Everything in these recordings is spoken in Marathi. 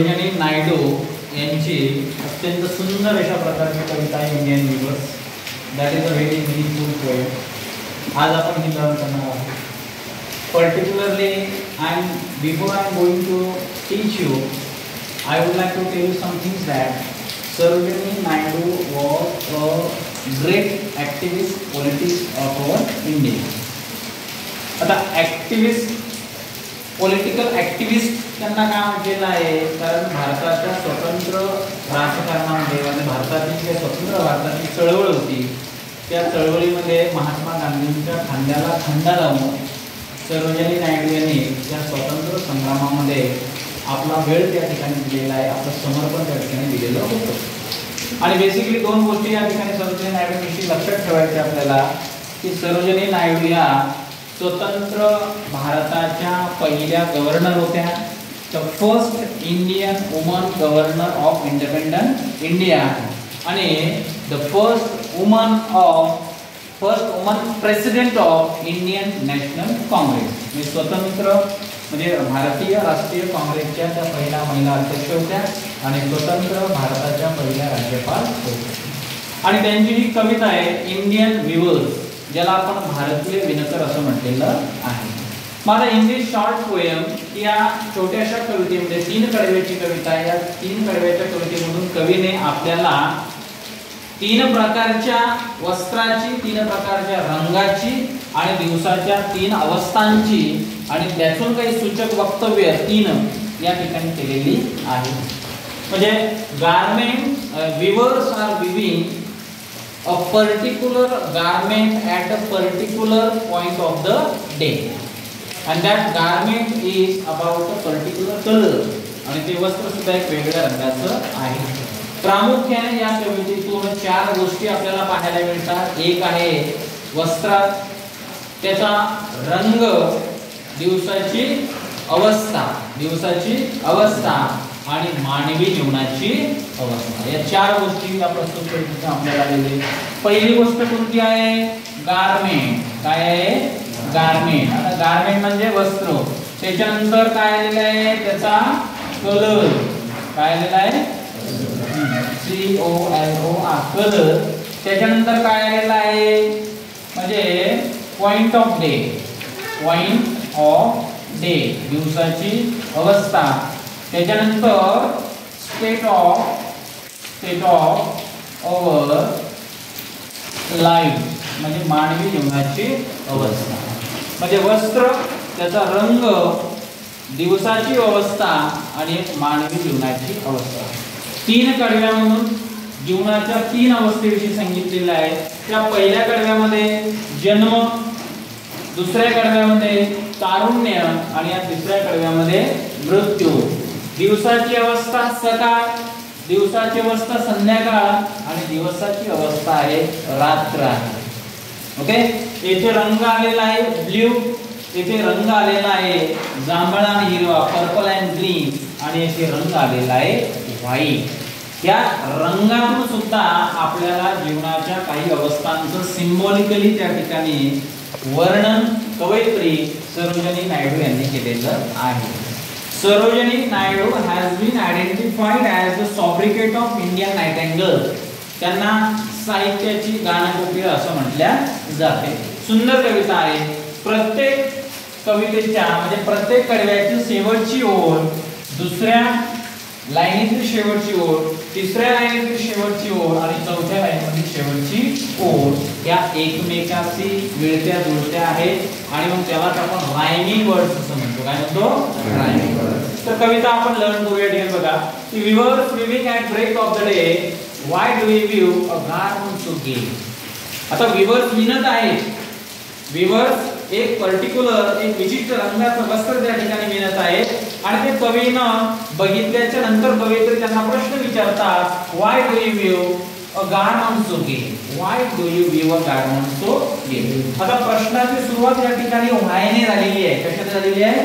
सरोजिनी नायडू यांची अत्यंत सुंदर अशा प्रकारची कविता आहे Indian weavers. That is a very meaningful poem. आज आपण ही लर्न करणार आहोत. Particularly before I am going to teach you, I would like to tell you some things that Sarojini Naidu was a great activist politics of our India. आता ॲक्टिव्हिस्ट पॉलिटिकल ॲक्टिव्हिस्ट त्यांना काय म्हटलेलं आहे, कारण भारताच्या स्वतंत्र राजकारणामध्ये म्हणजे भारतातील जे स्वतंत्र भारताची चळवळ होती त्या चळवळीमध्ये महात्मा गांधींच्या खांद्याला खांदा लावून सरोजिनी नायडू यांनी त्या स्वतंत्र संग्रामामध्ये आपला वेळ त्या ठिकाणी दिलेला आहे, आपलं समर्पण त्या ठिकाणी दिलेलं होतं. आणि बेसिकली दोन गोष्टी या ठिकाणी सरोजिनी नायडूंविषयी लक्षात ठेवायच्या आपल्याला, की सरोजिनी नायडू या स्वतंत्र भारताच्या पहिल्या गव्हर्नर होत्या. The first Indian woman governor of independent India आणि the first woman president of Indian National Congress. म्हणजे स्वतंत्र म्हणजे भारतीय राष्ट्रीय काँग्रेसच्या त्या पहिल्या महिला अध्यक्ष होत्या आणि स्वतंत्र भारताच्या पहिल्या राज्यपाल होत्या. आणि त्यांची ही कविता आहे इंडियन रिव्हर्स, ज्याला आपण भारतीय विनकर असं म्हटलेलं आहे. माझा इंग्लिश शॉर्ट पोएम या छोट्याशा कवितेमध्ये 3 कडव्याची कविता आहे. या 3 कडव्याच्या कवितेमधून कवीने आपल्याला 3 प्रकारच्या वस्त्राची, 3 प्रकारच्या रंगाची आणि दिवसाच्या 3 अवस्थांची आणि त्यातून काही सूचक वक्तव्य 3 या ठिकाणी केलेली आहे. म्हणजे garment weavers are weaving a particular garment at a particular point of the day and that garment is about a particular color आणि ते वस्त्र सुद्धा एक वेगळ्या रंगाचं आहे. प्रामुख्याने या कवितेतून 4 गोष्टी आपल्याला पाहायला मिळतात. एक आहे वस्त्र, त्याचा रंग, दिवसाची अवस्था आणि मानवी जीवनाची अवस्था. या 4 गोष्टी या प्रस्तुत कवितेत आपल्याला आलेले. पहिली गोष्ट कोणती आहे? गारमेंट. काय आहे? गारमेंट. आता गारमेंट म्हणजे वस्त्र. त्याच्यानंतर काय आलेलं आहे? त्याचा कलर. काय आलेला आहे? COLOR colour. त्याच्यानंतर काय आलेलं आहे? म्हणजे पॉइंट ऑफ डे दिवसाची अवस्था. त्याच्यानंतर स्टेट ऑफ अवर लाईफ म्हणजे मानवी जीवनाची अवस्था. म्हणजे वस्त्र, त्याचा रंग, दिवसाची अवस्था आणि एक मानवी जीवनाची अवस्था. 3 कडव्यामधून जीवनाच्या 3 अवस्थेविषयी सांगितलेलं आहे. त्या पहिल्या कडव्यामध्ये जन्म, दुसऱ्या कडव्यामध्ये तारुण्य आणि या तिसऱ्या कडव्यामध्ये मृत्यू. दिवसाची अवस्था सकाळ, दिवसाची अवस्था संध्याकाळ आणि दिवसाची अवस्था आहे रात्र आहे. ओके. येथे रंग आलेला आहे ब्ल्यू, येथे रंग आलेला आहे जांभळा आणि हिरवा, पर्पल अँड ग्रीन आणि येथे रंग आलेला आहे व्हाईट. या रंगातून सुद्धा आपल्याला जीवनाच्या काही अवस्थांचं सिंबॉलिकली त्या ठिकाणी वर्णन कवयित्री सरोजिनी नायडू यांनी केलेलं आहे. Sarojini Naidu has been identified as the sobriquet of Indian Nightingale. त्यांना साहित्याची गानकोकिळ असं म्हटल्या जाते. सुंदर कविता आहे. प्रत्येक कवितेच्या म्हणजे प्रत्येक कडव्याची शेवटची ओळ, दुसऱ्या लाईनीतली शेवटची ओळ, तिसऱ्या लाईनीतली शेवटची ओळ आणि चौथ्या लाईनीमधली शेवटची ओळ या एकमेकाशी मिळत्या जुळत्या आहेत आणि मग त्यालाच आपण रायमिंग वर्ड्स असं म्हणतो. काय म्हणतो? Rhyming words. तर कविता आपण लर्न करूया. ठीक बघा. की weavers weaving at break of the day, why do you view a garment to give. आता विवर्स विणत आहेत. विवर्स एक पर्टिक्युलर एक विशिष्ट रंगाचं वस्त्र त्या ठिकाणी विणत आहेत आणि ते कवीनं बघितल्याच्या नंतर कवयित्री त्यांना प्रश्न विचारतात, why do you view a garment to give. Why do you view a garment to give. आता प्रश्नाची सुरुवात या ठिकाणी व्हाय ने झालेली आहे. कशाने झालेली आहे?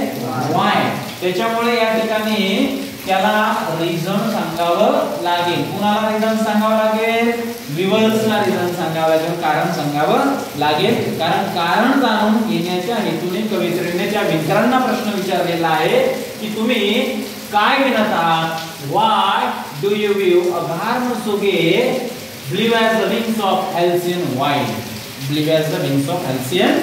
व्हाय. त्याच्यामुळे या ठिकाणी त्याला रिझन सांगावं लागेल. कुणाला रिझन सांगावं लागेल? विवर्सला रिझन सांगावं लागेल, कारण सांगावं लागेल. कारण जाणून घेण्याच्या हेतूने कवयित्रीने त्या मित्रांना प्रश्न विचारलेला आहे की तुम्ही काय विणत आहात do you view a garment so gay, blue as the wings of Halcyon white? Blue as the wings of Halcyon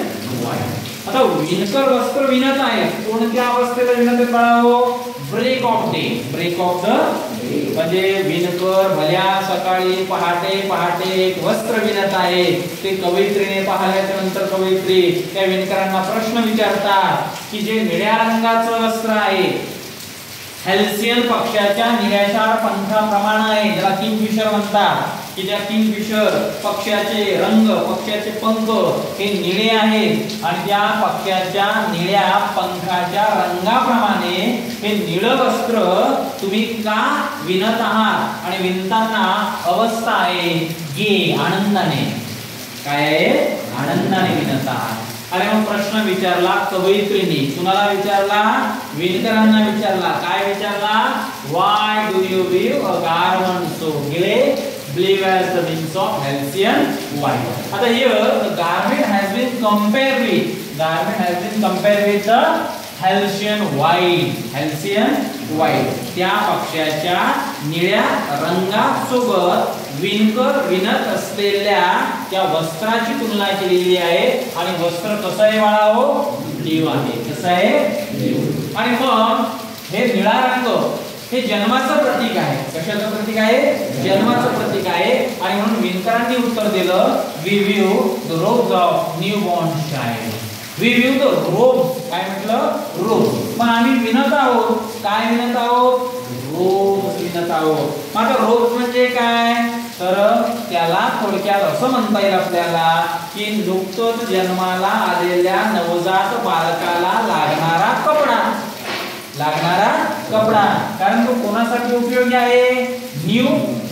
white. आता विणकर वस्त्र विणत आहे, कोणत्या अवस्थेला विणत आहे बाळाओ? Break of day. Break of the म्हणजे विणकर भल्या सकाळी पहाटे पहाटे एक वस्त्र विणत आहे. ते कवयित्रीने पाहिल्याच्या नंतर कवयित्री त्या विणकरांना प्रश्न विचारतात की जे निळ्या रंगाचं वस्त्र आहे, हॅल्सियन पक्षाच्या निळ्याच्या पंखाप्रमाणे आहे, ज्याला किंगफिशर म्हणतात, की त्या किंगफिशर पक्षाचे रंग, पक्षाचे पंख हे निळे आहेत आणि त्या पक्षाच्या निळ्या पंखाच्या रंगाप्रमाणे हे निळं वस्त्र तुम्ही का विणत आहात? आणि विणताना अवस्था आहे गे, आनंदाने. काय आहे? आनंदाने विणत आहात. आणि मग प्रश्न विचारला कवयित्रीने, कुणाला विचारला? विणकरांना विचारला. काय विचारला? Why do you weave a garment so grey, blue as the wings of Halcyon white? आता here the garment has been compared with the Halcyon white. Halcyon white त्या पक्षाच्या निळ्या रंगासोबत विणकर विणत असलेल्या त्या वस्त्राची तुलना केलेली आहे. आणि वस्त्र कसं आहे बाळाओ? ब्ल्यू आहे. कसं आहे? ब्ल्यू. आणि मग हे निळा रंग हे जन्माचं प्रतीक आहे. कशाचं प्रतीक आहे? जन्माचं प्रतीक आहे. आणि म्हणून विणकरांनी उत्तर दिलं, we weave the robes of new born child. We weave the robes. काय म्हटलं? रोब. मग आम्ही विणत आहोत. काय विणत आहोत? रोब्स विणत आहोत. मग आता रोब्स म्हणजे काय? तर त्याला थोडक्यात असं म्हणता येईल आपल्याला की नुकतंच जन्माला आलेल्या नवजात बालकाला लागणारा कपडा. कारण तो कोणासाठी उपयोगी आहे? New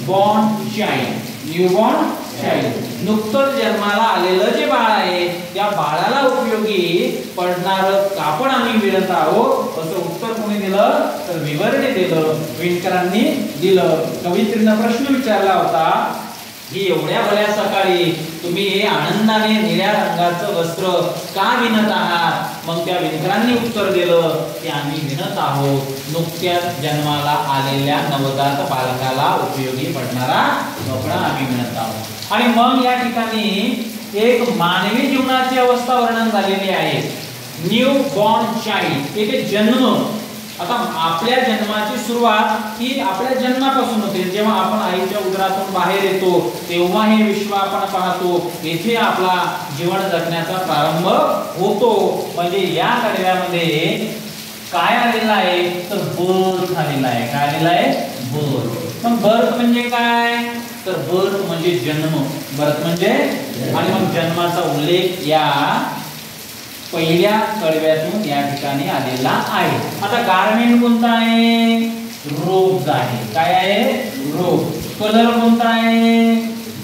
born child. नुकतंच जन्माला आलेलं जे बाळ आहे त्या बाळाला उपयोगी पडणारं कापड आम्ही विणत आहोत. असं उत्तर कोणी दिलं? तर विवरणे दिलं, विणकरांनी दिलं. कवयित्रीने प्रश्न विचारला होता की एवढ्या भल्या सकाळी तुम्ही हे आनंदाने निळ्या रंगाचं वस्त्र का विणत आहात? मग त्या विणकरांनी उत्तर दिलं की आम्ही विणत आहोत नुकत्याच जन्माला आलेल्या नवजात बालकाला उपयोगी पडणारा कपडा आम्ही विणत आहोत. आणि मग या ठिकाणी एक मानवी जीवनाची अवस्था वर्णन झालेली आहे. न्यू बॉर्न चाइल्ड, एक जन्म. आता आपल्या जन्माची सुरुवात ही आपल्या जन्मापासून होते. जेव्हा आपण आईच्या उदरातून बाहेर येतो तेव्हा हे विश्व आपण पाहतो. येथे आपला जीवन जगण्याचा प्रारंभ होतो. म्हणजे या कडव्यामध्ये काय आलेलं आहे? तर बर्थ आलेला आहे. काय आलेला आहे? बर्थ. मग बर्थ म्हणजे काय? तर बर्थ म्हणजे जन्म. बर्थ म्हणजे, आणि मग जन्माचा उल्लेख या पहिल्या कडव्यातून या ठिकाणी आलेला आहे. आता गारमेंट कोणता आहे? रोब्स आहे. काय आहे? रोब. कलर कोणता आहे?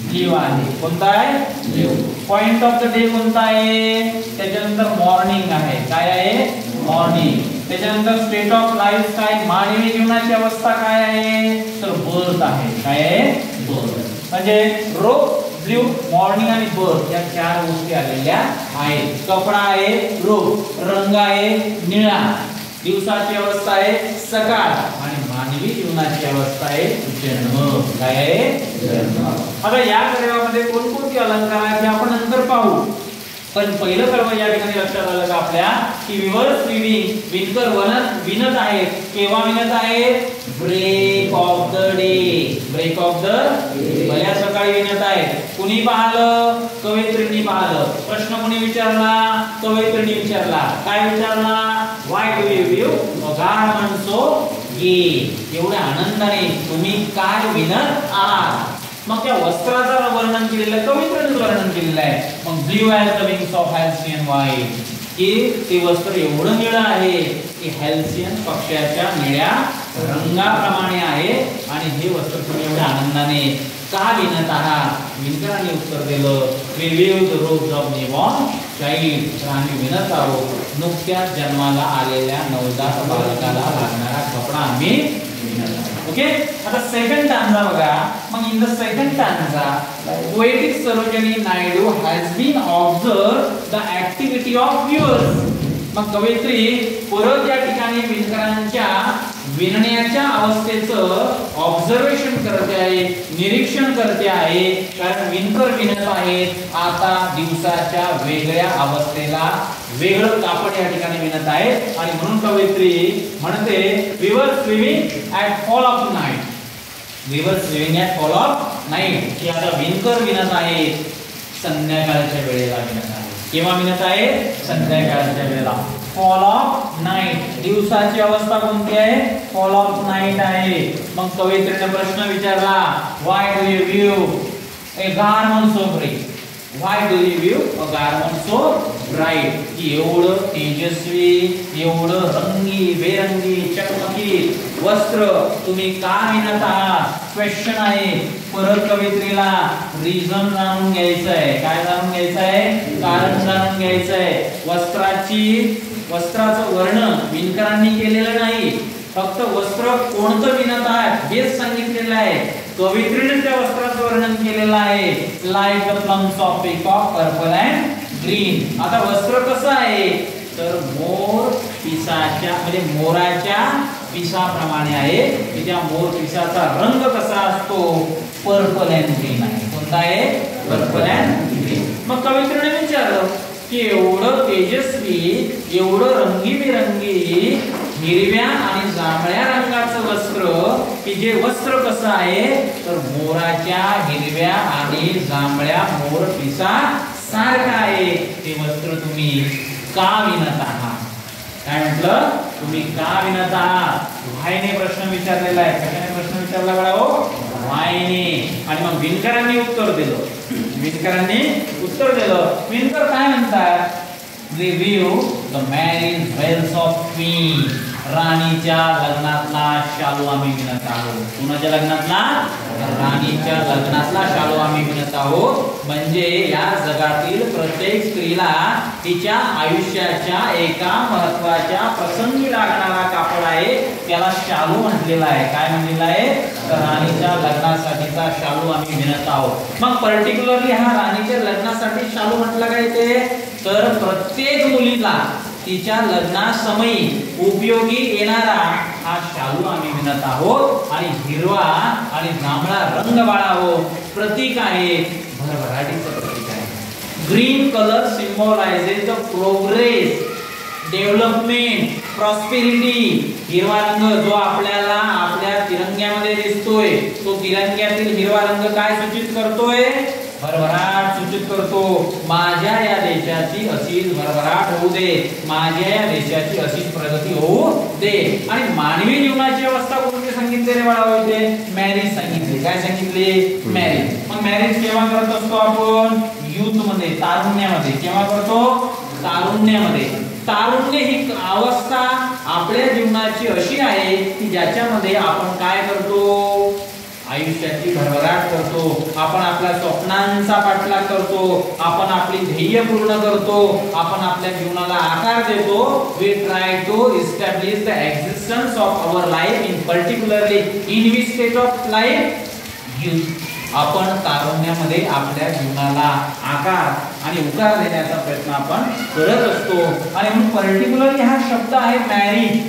ब्ल्यू आहे. कोणता आहे? Blue. Point of the day कोणता आहे? त्याच्यानंतर मॉर्निंग आहे. काय आहे? मॉर्निंग. त्याच्यानंतर स्टेट ऑफ लाईफ काय? मानवी जीवनाची अवस्था काय आहे? तर बर्थ आहे. काय आहे? बर्थ. म्हणजे रोब, ब्ल्यू, मॉर्निंग आणि बर्थ या चार गोष्टी आलेल्या आहेत. कपडा आहे रोब, रंग आहे निळा, दिवसाची अवस्था आहे सकाळ आणि मानवी जीवनाची अवस्था आहे जन्म. काय आहे? जन्म. आता या कडव्यामध्ये कोणकोणती अलंकार आहेत हे आपण नंतर पाहू. पण पहिलं कडवं या ठिकाणी लक्षात आलं का आपल्या की रिव्हर्स विविंग, विणकर विणत आहे. केव्हा विणत आहे? Break of the day. Break of the भल्या सकाळी विणत आहे. कुणी पाहिलं? कवयित्रींनी पाहिलं. प्रश्न कोणी विचारला? कवयित्रींनी विचारला. काय विचारला? Why do you view a garment so gay? एवढ्या आनंदाने तुम्ही काय विणत आहात? मग त्या वस्त्राचं वर्णन केलेलं कवयित्रीने वर्णन केलेलं आहे. मग blue as the wings of halcyon white, की ते वस्त्र एवढं निळं आहे की हॅल्सियन पक्षाच्या निळ्या रंगाप्रमाणे आहे. आणि हे वस्त्र तुम्ही एवढ्या आनंदाने का विणत आहात? विणकरांनी उत्तर दिलं, we weave the robes of new born child. तर आम्ही विणत आहोत नुकत्याच जन्माला आलेल्या नवजात बालकाला लागणारा कपडा आम्ही विणत आहोत. ओके. आता सेकंड स्टॅन्झा बघा. मग in the second stanza poetic Sarojini Naidu has been observe the activity of viewers. मग कवयित्री परत या ठिकाणी विणकरांच्या विणण्याच्या अवस्थेचं ऑब्झर्वेशन करते आहे, निरीक्षण करते आहे. कारण विणकर विणत आहेत आता दिवसाच्या वेगळ्या अवस्थेला वेगळं कापड या ठिकाणी विणत आहे. आणि म्हणून कवयित्री म्हणते we were swimming at fall of night, we were swimming at fall of night. की आता विणकर विणत आहे संध्याकाळच्या वेळेला विणत आहे. केव्हा विणत आहे? संध्याकाळच्या वेळेला. फॉल ऑफ नाईट, दिवसाची अवस्था कोणती आहे? फॉल ऑफ नाईट आहे. मग कवयित्रीने प्रश्न विचारला, why do you view a garment so bright, why do you view a garment so bright. की एवढं तेजस्वी, एवढं रंगी बेरंगी चकमकीत वस्त्र तुम्ही का विणत आहात? क्वेश्चन आहे. परत कवयित्रीला रिझन जाणून घ्यायचं आहे. काय जाणून घ्यायचं आहे? कारण जाणून घ्यायचं आहे. वस्त्राचं वर्णन विणकरांनी केलेलं नाही, फक्त वस्त्र कोणतं विणत आहे हेच सांगितलेलं आहे. कवयित्रीने त्या वस्त्राचं वर्णन केलेलं आहे. Like the plumes of peacock purple and green. आता वस्त्र कसं आहे तर मोर पिसाच्या म्हणजे मोराच्या पिसाप्रमाणे आहे. की त्या मोर पिसाचा रंग कसा असतो? पर्पल अँड ग्रीन आहे. कोणता आहे? Purple and green. मग कवयित्रीने विचारलं की एवढं तेजस्वी, एवढं रंगीबेरंगी हिरव्या आणि जांभळ्या रंगाचं वस्त्र, की जे वस्त्र कसं आहे तर मोराच्या हिरव्या आणि जांभळ्या मोर पिसा सारखं आहे. ते वस्त्र तुम्ही का विणत आहात? काय म्हटलं? तुम्ही का विणत आहात? व्हायने प्रश्न विचारलेला आहे. कशाने प्रश्न विचारला बळा हो? व्हायने. आणि मग विणकरांनी उत्तर दिलं. विणकर काय म्हणतात? Review the marriage veils of queen. राणीच्या लग्नातला शालू आम्ही विणत आहोत. कुणाच्या लग्नातला? राणीच्या लग्नातला शालू आम्ही विणत आहोत. म्हणजे या जगातील प्रत्येक स्त्रीला तिच्या आयुष्याच्या एका महत्त्वाच्या प्रसंगी लागणारा कापड आहे, त्याला शालू म्हटलेला आहे. काय म्हटलेला आहे? राणीच्या लग्नासाठीचा शालू आम्ही विणत आहोत. मग पर्टिक्युलरली हा राणीच्या लग्नासाठी शालू म्हटला काय ते? तर प्रत्येक मुलीला तिच्या लग्नासमयी उपयोगी येणारा हा शालू आम्ही विणत आहोत. आणि हिरवा आणि जांभळा रंग बाळाहो प्रतीक आहे, भरभराटीचं प्रतीक आहे. Green colour symbolises the progress, development, prosperity. हिरवा रंग जो आपल्याला आपल्या तिरंग्यामध्ये दिसतोय, तो तिरंग्यातील हिरवा रंग काय सूचित करतोय? भरभराट सूचित करतो. माझ्या या देशाची अशीच भरभराट होऊ दे, माझ्या या देशाची अशीच प्रगती होऊ दे. आणि मानवी जीवनाची अवस्था कोणती सांगितली रे बाळा? होते मॅरेज सांगितली. काय सांगितले? मॅरेज. मग मॅरेज केव्हा करत असतो आपण? युथ मध्ये, तारुण्यामध्ये. केव्हा करतो? तारुण्यामध्ये. तारुण्य ही अवस्था आपल्या जीवनाची अशी आहे की ज्याच्यामध्ये आपण काय करतो? आयुष्याची भरभराट करतो. आपण आपल्या स्वप्नांचा पाठलाग करतो. आपण आपली ध्येय पूर्ण करतो. आपण आपल्या जीवनाला आकार देतो. We try to establish the existence of our life in particularly in which state of life? Youth. आपण तारुण्यामध्ये आपल्या जीवनाला आकार आणि उकार देण्याचा प्रयत्न आपण करत असतो. आणि म्हणून पर्टिक्युलरली हा शब्द आहे मॅरेज.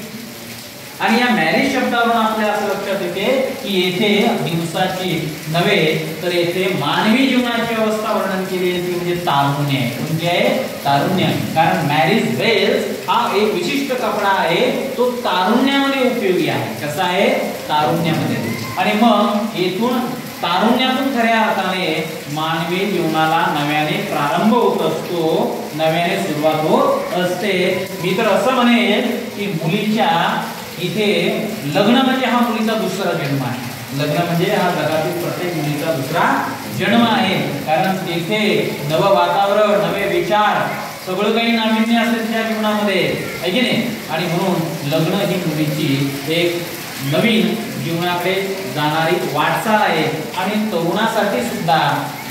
आणि या मॅरेज शब्दावरून आपल्याला असं लक्षात येते की येथे दिवसाची नव्हे तर येथे मानवी जीवनाची अवस्था वर्णन केली आहे, ती म्हणजे तारुण्य आहे. कोणती आहे? तारुण्य. कारण मॅरेज वेल्स हा एक विशिष्ट कपडा आहे, तो तारुण्यामध्ये उपयोगी आहे. कसा आहे? तारुण्यामध्ये. आणि मग येथून तारुण्यातून खऱ्या अर्थाने मानवी जीवनाला नव्याने प्रारंभ होत असतो, नव्याने सुरुवात होत असते. मी तर असं म्हणेन की मुलीच्या इथे लग्न म्हणजे हा मुलीचा दुसरा जन्म आहे. लग्न म्हणजे हा जगातील प्रत्येक मुलीचा दुसरा जन्म आहे. कारण तेथे नवं वातावरण, नवे विचार, सगळं काही नाविन्य असते तिच्या जीवनामध्ये, आहे की नाही? आणि म्हणून लग्न ही मुलीची एक नवीन जीवनाकडे जाणारी वाटचाल आहे. आणि तरुणासाठी सुद्धा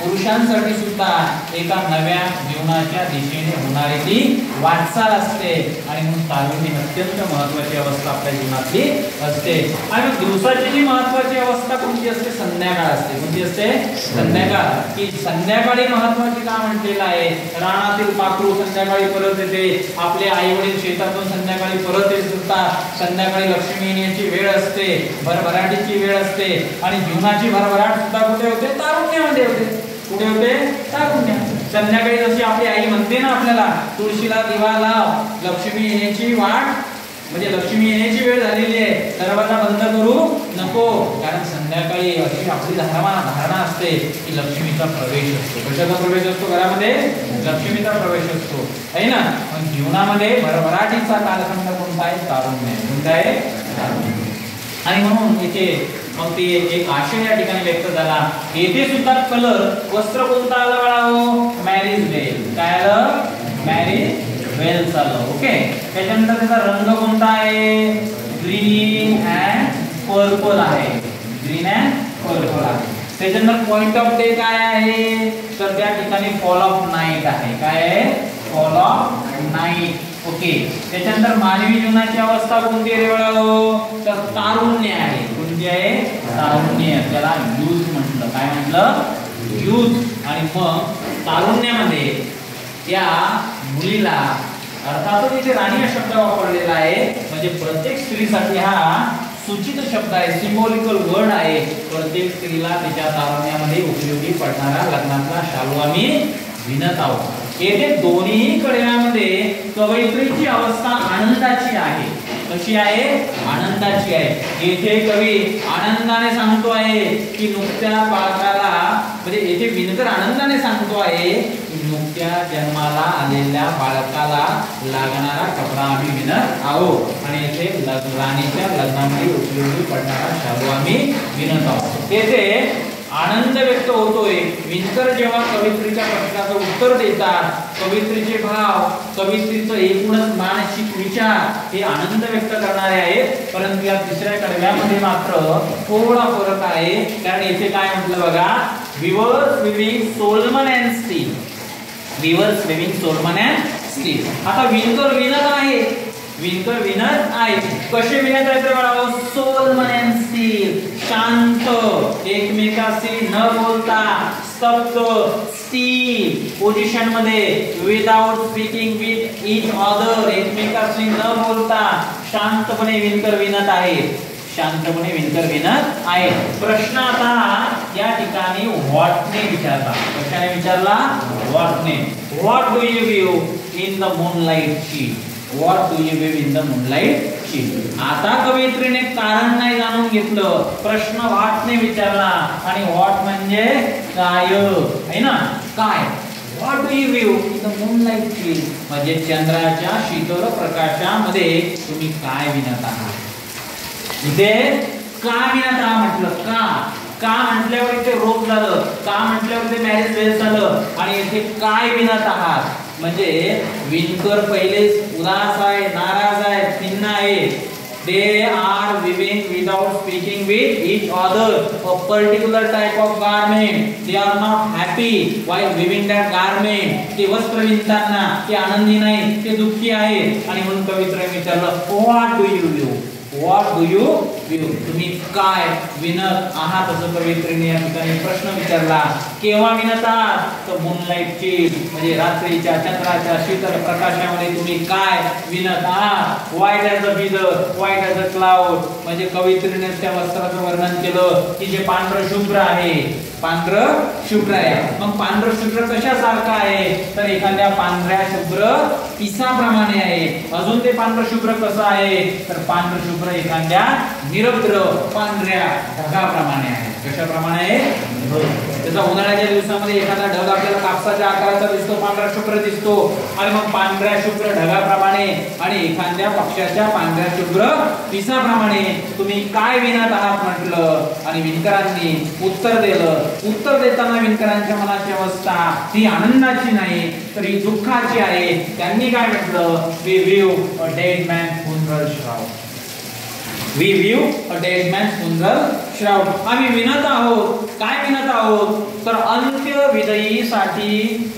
पुरुषांसाठी सुद्धा एका नव्या जीवनाच्या दिशेने होणारी ती वाटचाल असते आणि म्हणून तारुण्य अत्यंत महत्त्वाची अवस्था आपल्या जीवनातली असते. आणि दिवसाची जी महत्त्वाची अवस्था कोणती असते? संध्याकाळ असते. कोणती असते? संध्याकाळ. की संध्याकाळी महत्त्वाची का म्हटलेलं आहे? रानातील पाखरू संध्याकाळी परत येते, आपले आई वडील शेतातून संध्याकाळी परत येत असतात, संध्याकाळी लक्ष्मी येण्याची वेळ असते, भरभराटीची वेळ असते आणि जीवनाची भरभराट सुद्धा कुठे होते? तारुण्यामध्ये होते. कुठे होते? तारुण्य. संध्याकाळी जशी आपली आई म्हणते ना आपल्याला, तुळशीला दिवा लाव, लक्ष्मी येण्याची वाट, म्हणजे लक्ष्मी येण्याची वेळ झालेली आहे, दरवाजा बंद करू नको. कारण संध्याकाळी अशी आपली धारणा असते की लक्ष्मीचा प्रवेश असतो. कशाचा प्रवेश असतो? घरामध्ये लक्ष्मीचा प्रवेश असतो, आहे ना. पण जीवनामध्ये भरभराटीचा कालखंड कोणता आहे? तारुण्य. कोणता आहे? तारुण्य. आणि म्हणून इथे मग ते एक आशय या ठिकाणी व्यक्त झाला. येथे सुद्धा कलर, वस्त्र कोणता आलं बाळाओ? मॅरिज वेल. काय आलं? मॅरिज वेल आलं. ओके. त्याच्यानंतर त्याचा रंग कोणता आहे? ग्रीन अँड पर्पल आहे. ग्रीन अँड पर्पल आहे. त्याच्यानंतर पॉइंट ऑफ डे काय आहे? तर त्या ठिकाणी फॉल ऑफ नाईट आहे. काय आहे? Fall of night. ओके. त्याच्यानंतर मानवी जीवनाची अवस्था कोणती आहे रे बाळाओ? तर तारुण्य आहे. कोणती आहे? तारुण्य. त्याला यूथ म्हटलं. काय म्हटलं? यूथ. आणि मग तारुण्यामध्ये त्या मुलीला, अर्थातच इथे राणी हा शब्द वापरलेला आहे, म्हणजे प्रत्येक स्त्रीसाठी हा सूचित शब्द आहे, सिम्बॉलिकल वर्ड आहे. प्रत्येक स्त्रीला तिच्या तारुण्यामध्ये उपयोगी पडणारा लग्नातला शालू आम्ही विणत आहोत. येथे दोन्ही कड्यामध्ये कवयित्रीची अवस्था आनंदाची आहे. कशी आहे? आनंदाची आहे. येथे कवी आनंदाने सांगतो आहे की नुकत्या बाळकाला, म्हणजे येथे विणकर आनंदाने सांगतो आहे की नुकत्या जन्माला आलेल्या बाळकाला लागणारा कपडा आम्ही विणत आहोत आणि येथे राणीच्या लग्नामध्ये उपयोगी पडणारा शालू आम्ही विणत आहोत. येथे आनंद व्यक्त होतोय. विणकर जेव्हा कवित्रीच्या प्रश्नाचं उत्तर देतात, कवित्रीचे भाव, कवित्रीचं एकूणच मानसिक विचार हे आनंद व्यक्त करणारे आहेत. परंतु या तिसऱ्या कडव्यामध्ये मात्र थोडा फरक आहे. कारण येथे काय म्हटलं बघा? Weavers viewing Solomon and still. Weavers viewing Solomon and still. आता विणकर विणत आहे, विणकर विणत आहे. कसे विणत आहेत बाळाओ? Solomon and still. शांत, एकमेकाशी न बोलता, स्तब्ध, स्टील पोझिशन मध्ये, without speaking with each other, एकमेकाशी न बोलता शांतपणे विणकर विणत आहे. शांतपणे विणकर विणत आहे. प्रश्न आता या ठिकाणी व्हॉटने विचारला. कशाने विचारला? व्हॉटने. What do you view in the moonlight sheet? What do you weave in the moonlight sheet? आता कवयित्रीने कारण नाही जाणून घेतलं, प्रश्न व्हॉटने विचारला. आणि व्हॉट म्हणजे काय आहे ना? काय? What do you weave in the moonlight sheet? म्हणजे चंद्राच्या शीतल प्रकाशामध्ये तुम्ही काय विणत आहात? इथे का विणत आहात म्हटलं. का म्हटल्यावर इथे रोग झालं, का म्हटल्यावर ते मॅरेज वेल झालं, आणि इथे काय विणत आहात म्हणजे विणकर पहिलेच उदास आहे, नाराज आहे, खिन्न आहे. They are weaving without speaking with each other a particular type of garment. They are not happy while weaving that garment. ते वस्त्र विणताना ते आनंदी नाही, ते दुःखी आहे. आणि म्हणून कवित्रीने विचारलं, What do you do? What do you weave? तुम्ही काय विणत आहात? असं कवयित्रीने या ठिकाणी प्रश्न विचारला. केव्हा विणता? तर मूनलाईटची, म्हणजे रात्रीच्या चंद्राच्या शीतल प्रकाशामध्ये तुम्ही काय विणत आहात? White as a feather, white as a cloud. म्हणजे कवयित्रीने त्या वस्त्राचं वर्णन केलं की जे पांढरं शुभ्र आहे, पांढरं शुभ्र आहे. मग पांढरं शुभ्र कशासारखं आहे? तर एखाद्या पांढऱ्या शुभ्र पिसाप्रमाणे आहे. अजून ते पांढरं शुभ्र कसं आहे? तर पांढरं शुभ्र एखाद्या निरभ्र पांढऱ्या ढगाप्रमाणे आहे. कशाप्रमाणे आहे? त्याचा उन्हाळ्याच्या दिवसामध्ये एखादा ढग आपल्याला कापसाच्या आकाराचा दिसतो, पांढरा शुभ्र दिसतो. आणि मग पांढऱ्या शुभ्र ढगाप्रमाणे आणि एखाद्या पक्षाच्या पांढऱ्या शुभ्र पिसाप्रमाणे तुम्ही काय विणत आहात म्हटलं. आणि विणकरांनी उत्तर दिलं. उत्तर देताना विणकरांच्या मनाची अवस्था ही आनंदाची नाही तर ही दुःखाची आहे. त्यांनी काय म्हटलं? We weave a dead man's funeral shroud. We weave a dead man's funeral Shravan. आम्ही विणत आहोत. काय विणत आहोत तर अंत्यविधीसाठी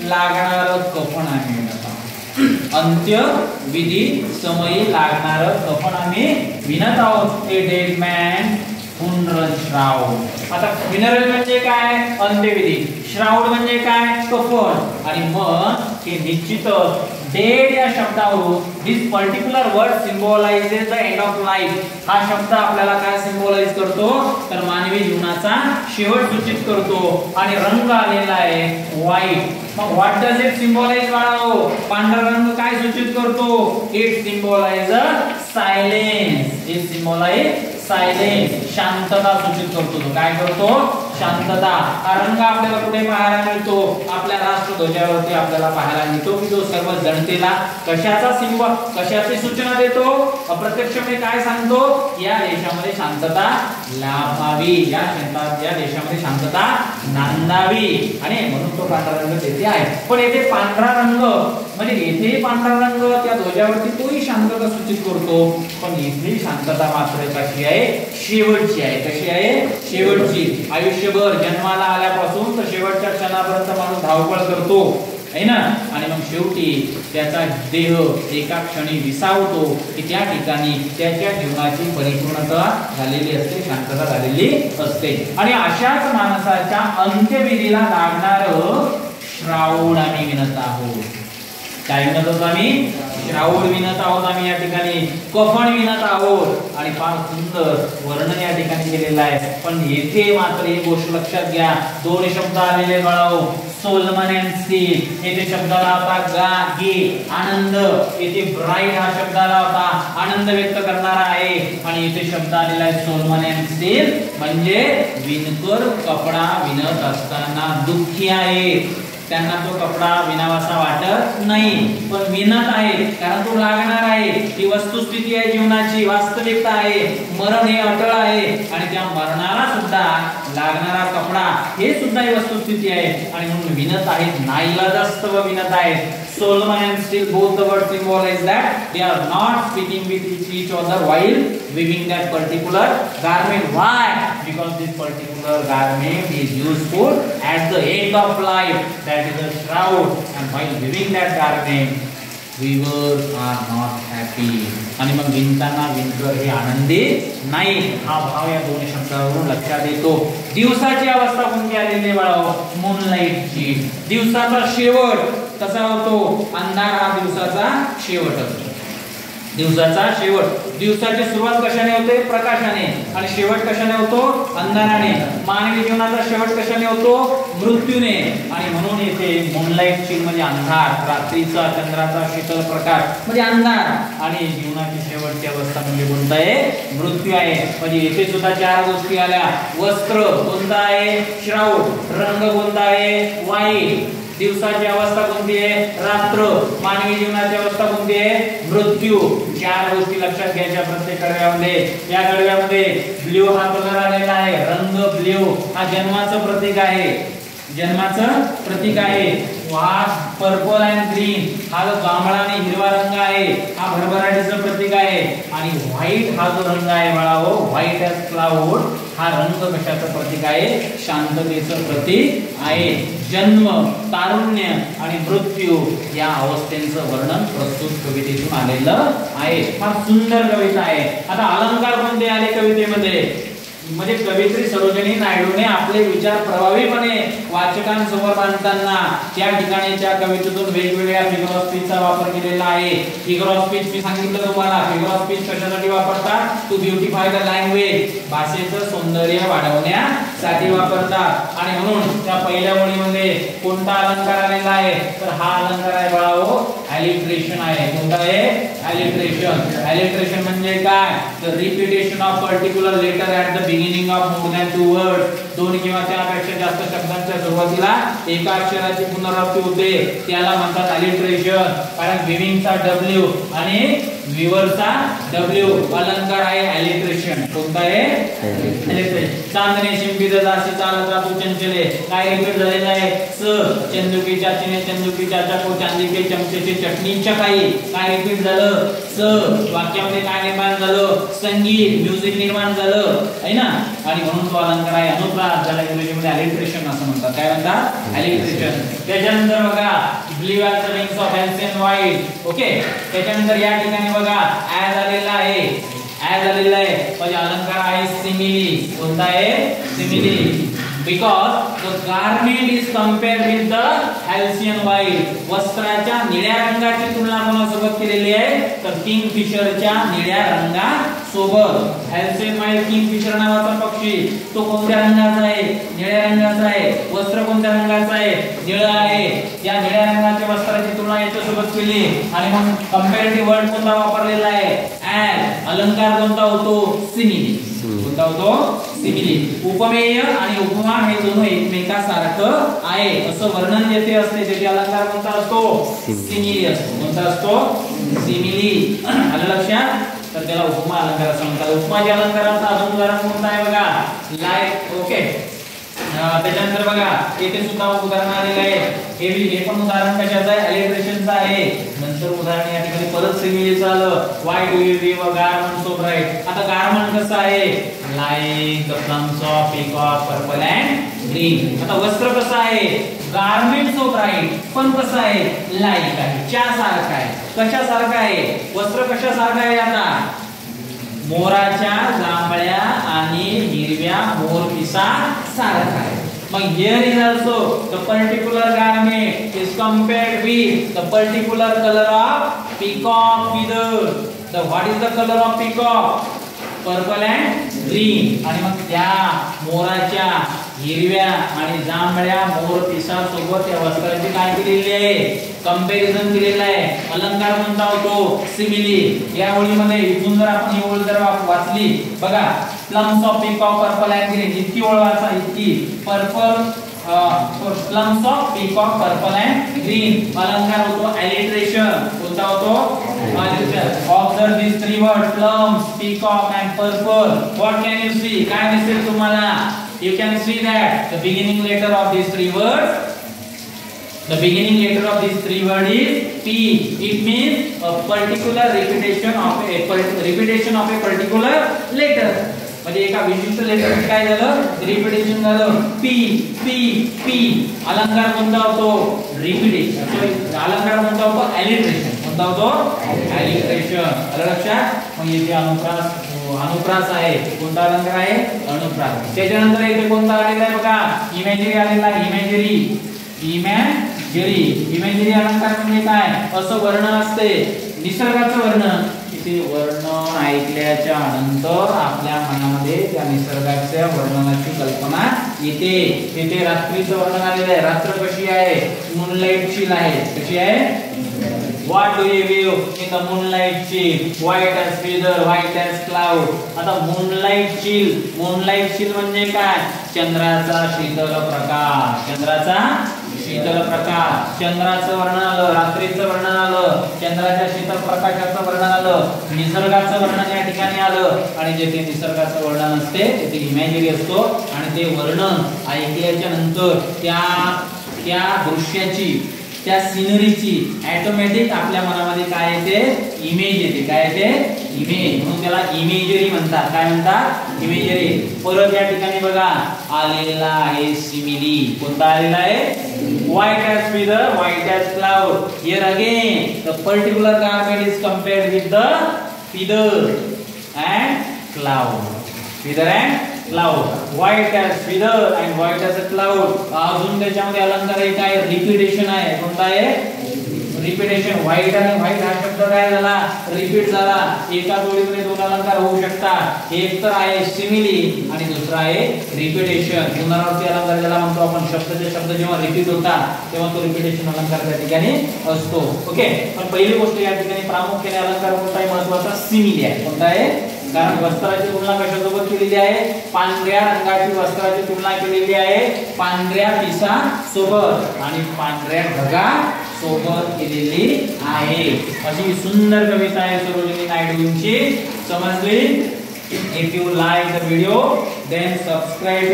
लागणार कफन आम्ही विणत आहोत. अंत्यविधी समयी लागणार कफन आम्ही विणत आहोत. A dead man funeral shroud. आता funeral म्हणजे काय अंत्यविधी, श्राउड म्हणजे काय कफन. आणि मग हे निश्चितच डेड या शब्दावरून this particular word symbolises the end of life. हा शब्द आपल्याला काय सिम्बॉलाइज करतो तर मानवी जीवनाचा शेवट सूचित करतो. आणि रंग आलेला आहे व्हाईट. मग व्हॉट डज इट सिम्बॉलाइज बाळाओ? पांढरा रंग काय सूचित करतो? It symbolise silence. It symbolise silence, शांतता सूचित करतो. तो काय करतो? शांतता. हा रंग आपल्याला कुठे पाहायला मिळतो? आपल्या राष्ट्रध्वजावरती आपल्याला पाहायला मिळतो की जो सर्व जनतेला कशाचा सिंबल, कशाची सूचना देतो? अप्रत्यक्षपणे काय सांगतो? या देशामध्ये शांतता लाभावी, या देशामध्ये शांतता नांदावी. आणि म्हणून तो पांढरा रंग तेथे आहे. पण येथे पांढरा रंग म्हणजे येथे पांढरा रंग त्या ध्वजावरती तोही शांतता सूचित करतो. पण इथली शांतता मात्र कशी आहे? शेवटची आहे. कशी आहे? शेवटची. आयुष्यभर जन्माला आल्यापासून तर शेवटच्या क्षणापर्यंत माणूस धावपळ करतो है ना. आणि मग शेवटी त्याचा देह एका क्षणी विसावतो की त्या ठिकाणी त्याच्या जीवनाची परिपूर्णता झालेली असते, शांतता झालेली असते. आणि अशाच माणसाच्या अंत्यविधीला लागणार श्रावण आम्ही विणत आहोत. काय विणत आहोत आम्ही? श्रावण विणत आहोत आम्ही या ठिकाणी. कफन विणत आहोत. आणि फार सुंदर वर्णन या ठिकाणी केलेलं आहे. पण येथे मात्र एक गोष्ट लक्षात घ्या. दोन शब्द आलेले बाळाओ, सोलमन अँड स्टील. येथे शब्दाला होता गे आनंद. येथे ब्राईट हा शब्दाला होता आनंद व्यक्त करणारा आहे. आणि येथे शब्द आलेला आहे सोलमन अँड स्टील म्हणजे विणकर कपडा विणत असताना दुःखी आहे. त्यांना तो कपडा विणावासा वाटत नाही, पण विणत आहे कारण तो लागणार आहे. ही वस्तुस्थिती आहे, जीवनाची वास्तविकता आहे. मरण हे अटळ आहे आणि त्या मरणाला सुद्धा लागणारा कपडा हे सुद्धा ही वस्तुस्थिती आहे. आणि म्हणून विणत आहेत, नाईलाजास्तव विणत आहेत. Solomon and Steel, both the words symbolize that they are not speaking with each other while weaving that particular garment. Why? Because this particular garment is useful at the end of life, that is a shroud, and while weaving that garment weavers are not happy. आणि मग विणताना विणकर हे आनंदी नाही. हा भाव या दोन शब्दावरून लक्षात येतो. दिवसाची अवस्था कोणती आलेली बाळाओ? मूनलाईटची. दिवसाचा शेवट कसा होतो? अंधार हा दिवसाचा शेवट असतो. दिवसाचा शेवट. दिवसाची सुरुवात कशाने होते? प्रकाशाने. आणि शेवट कशाने होतो? अंधाराने. मानवी जीवनाचा शेवट कशाने होतो? मृत्यूने. आणि म्हणून येथे मूनलाईटची म्हणजे अंधार, रात्रीचा चंद्राचा शीतल प्रकाश म्हणजे अंधार. आणि जीवनाची शेवटची अवस्था म्हणजे कोणता आहे? मृत्यू आहे. म्हणजे येथे सुद्धा चार गोष्टी आल्या. वस्त्र कोणता आहे? श्रावण. रंग कोणता आहे? व्हाईट. दिवसाची अवस्था कोणती आहे? रात्र. मानवी जीवनाची अवस्था कोणती आहे? मृत्यू. चार गोष्टी लक्षात घ्यायच्या प्रत्येक कडव्यामध्ये. या कडव्यामध्ये ब्ल्यू हा कलर आलेला आहे. रंग ब्ल्यू हा जन्माचं प्रतीक आहे. जन्माचं प्रतीक आहे. हा पर्पल अँड ग्रीन हा जो जांभळा आणि हिरवा रंग आहे हा भरभराटीचं प्रतीक आहे. आणि व्हाईट हा जो रंग आहे बाळाओ, व्हाईट एज क्लाउड, हा रंग कशाचं प्रतीक आहे? शांततेचं प्रतीक आहे. जन्म, तारुण्य आणि मृत्यू या अवस्थेचं वर्णन प्रस्तुत कवितेतून आलेलं आहे. फार सुंदर कविता आहे. आता अलंकार कोणते आले कवितेमध्ये? म्हणजे कवयित्री सरोजिनी नायडूने आपले विचार प्रभावीपणे वाचकांसमोर मांडताना त्या ठिकाणीच्या कवितेतून वेगवेगळ्या फिगर ऑफ स्पीचचा वापर केलेला आहे. फिगर ऑफ स्पीच मी सांगितलं तुम्हाला. फिगर ऑफ स्पीच कशासाठी वापरतात? To beautify the language. भाषेचं सौंदर्य वाढवण्यासाठी वापरतात. आणि म्हणून त्या पहिल्या ओळीमध्ये कोणता अलंकार आलेला आहे? तर हा अलंकार आहे बाळाओ, अलिट्रेशन आहे. कोणता आहे? अलिट्रेशन. अलिट्रेशन म्हणजे काय? The repetition of particular letter at the beginning of more than two words. दोन किंवा त्यापेक्षा जास्त शब्दांच्या सुरुवातीला एका अक्षराची पुनरावृत्ती होते त्याला म्हणतात अलिटरेशन. कारण विविंगचा W आणि विवरचा W अलंकार आहे अलिटरेशन. कोणता आहे अलिटरेशन. चांदणे शिंपीत दासी चालत राहतो चंचले काय रिपीट झालेलं आहे स चंदुकीच्या चिने चंदुकीच्या चाकू चांदीके चमचेची चटणी चकाई काय रिपीट झालं स. वाक्यामध्ये काय निर्माण झालं संगीत म्युझिक निर्माण झालं आहे ना. आणि म्हणून तो अलंकार आहे अनुप्रास ज्याला इंग्रजीमध्ये अलिटरेशन असं म्हणतात. काय म्हणतात अलिटरेशन. त्याच्यानंतर बघा blue as the wings of ancient white. Okay त्याच्यानंतर या ठिकाणी बघा ॲज आलेला आहे ॲज आलेला आहे म्हणजे अलंकार आहे सिमिली. कोणता आहे simile. because the garment is compared with the halcyon white. वस्त्राच्या निळ्या रंगाची तुलना कोणासोबत केलेली आहे तर किंगफिशरच्या निळ्या रंगासोबत. halcyon white किंगफिशर नावाचा पक्षी तो कोणत्या रंगाचा आहे निळ्या रंगाचा आहे. वस्त्र कोणत्या रंगाचं आहे निळं आहे. या निळ्या रंगाच्या वस्त्राची तुलना याच्यासोबत केली आणि मग कंपॅरेटिव्ह वर्ड कोणता वापरलेला आहे ॲज. अलंकार कोणता होतो सिमिली. कोणता होतो सिमिली. उपमेय आणि उपमा हे दोन्ही एकमेकांसारखं आहे असं वर्णन जेथे असते तेथे अलंकार कोणता असतो सिमिली असतो. कोणता असतो सिमिली. आलं लक्षात. तर त्याला उपमा अलंकार असं म्हणतात. उपमाच्या अलंकाराचा अजून उदाहरण कोणतं आहे बघा लाईक. ओके त्याच्यानंतर बघा येथे सुद्धा उदाहरण आलेलं आहे. हे पण उदाहरण कशाचं आहे अलिटरेशनचं आहे. नंतर उदाहरण या ठिकाणी परत सिमिलीचं आलं. Why do you weave a garment so bright. आता गारमेंट कसं आहे like the plumes of peacock purple and green. आता वस्त्र कसं आहे गारमेंट सो ब्राइट पण कसं आहे लाईक आहे च्या सारखं आहे. कशासारखं आहे वस्त्र कशासारखं आहे आता मोराच्या जांभळ्या आणि हिरव्या मोरपिसा सारखा आहे. मग here is also the particular garment is compared with the particular color of peacock feather. The what is the color of peacock? Purple and green. आणि मग त्या मोराच्या हिरव्या आणि जांभळ्या मोरपिसा सोबत या वस्त्राची काय केलेली आहे कंपॅरिझन केलेलं आहे. अलंकार कोणता होतो सिमिली. या ओळीमध्ये इथून जर आपण ही ओळ जर वाचली बघा plumes of peacock purple and green इतकी ओळ वाचा इतकी purple plumes of peacock purple and green. अलंकार होतो अलिटरेशन. कोणता होतो alliteration. Observe this three word plumes peacock and purple. What can you see काय दिसेल तुम्हाला you can see that the beginning letter of these three words the beginning letter of these three words is P. It means a particular repetition of a particular letter. म्हणजे एका विशिष्ट लेटर काय झालं रिपीटेशन झालं P P P. अलंकार कोणता होतो रिपीटेशन. अलंकार कोणता होतो अलिटरेशन. कोणता होतो अलिटरेशन. आलं लक्षात. मग येथे अनुप्रास आहे. कोणता अलंकार आहे अनुप्रास. त्याच्यानंतर इथे कोणता आलेला आहे बघा इमेजरी आलेला आहे. इमेजरी अलंकार म्हणजे काय असं वर्णन असते निसर्गाचं वर्णन. इथे वर्णन ऐकल्याच्या नंतर आपल्या मनामध्ये त्या निसर्गाच्या वर्णनाची कल्पना येते. इथे रात्रीचं वर्णन आलेलं आहे. रात्र कशी आहे मूनलाईट चिल आहे. कशी आहे What do you view in the moonlight chill? White as feather, white as cloud. आता moonlight chill म्हणजे काय चंद्राचा शीतल प्रकाश. चंद्राचा शीतल प्रकाश. चंद्राचं वर्णन आलं रात्रीचं वर्णन आलं चंद्राच्या शीतल प्रकाशाचं वर्णन आलं निसर्गाचं वर्णन या ठिकाणी आलं. आणि जेथे निसर्गाचं वर्णन असते तिथे इमॅजिनरी असतो आणि ते वर्णन ऐकल्याच्या नंतर त्या दृश्याची त्या सिनरीची ऑटोमॅटिक आपल्या मनामध्ये काय येते इमेज येते. काय येते इमेज. म्हणून त्याला इमेजरी म्हणतात. काय म्हणतात इमेजरी. परत या ठिकाणी बघा आलेला आहे सिमिली. कोणता आलेला आहे white as feather, white as cloud. Here again the particular garment is compared with the feather and cloud. Feather and cloud. White as feather and white as a cloud. अजून त्याच्यामध्ये अलंकार एक आहे रिपीटेशन आहे. कोणता आहे रिपीटेशन. व्हाईट आणि व्हाईट हा शब्द काय झाला रिपीट झाला. एका जोडीमध्ये दोन अलंकार होऊ शकतात. एक तर आहे सिमिली आणि दुसरा आहे रिपीटेशन. पुनरावृत्ती अलंकार ज्याला म्हणतो आपण. शब्दाचे शब्द जेव्हा रिपीट होतात तेव्हा तो रिपीटेशन अलंकार त्या ठिकाणी असतो. ओके पण पहिली गोष्ट या ठिकाणी प्रामुख्याने अलंकार कोणता आहे महत्त्वाचा सिमिली आहे. कोणता आहे कारण वस्त्राची तुलना कशासोबत केलेली आहे? पांढऱ्या रंगाची वस्त्राची तुलना केलेली आहे पांढऱ्या पिसा सोबत आणि पांढऱ्या ढगा सोबत केलेली आहे. अशी सुंदर कविता आहे सरोजिनी नायडूंची. समजली? If you like the video, then subscribe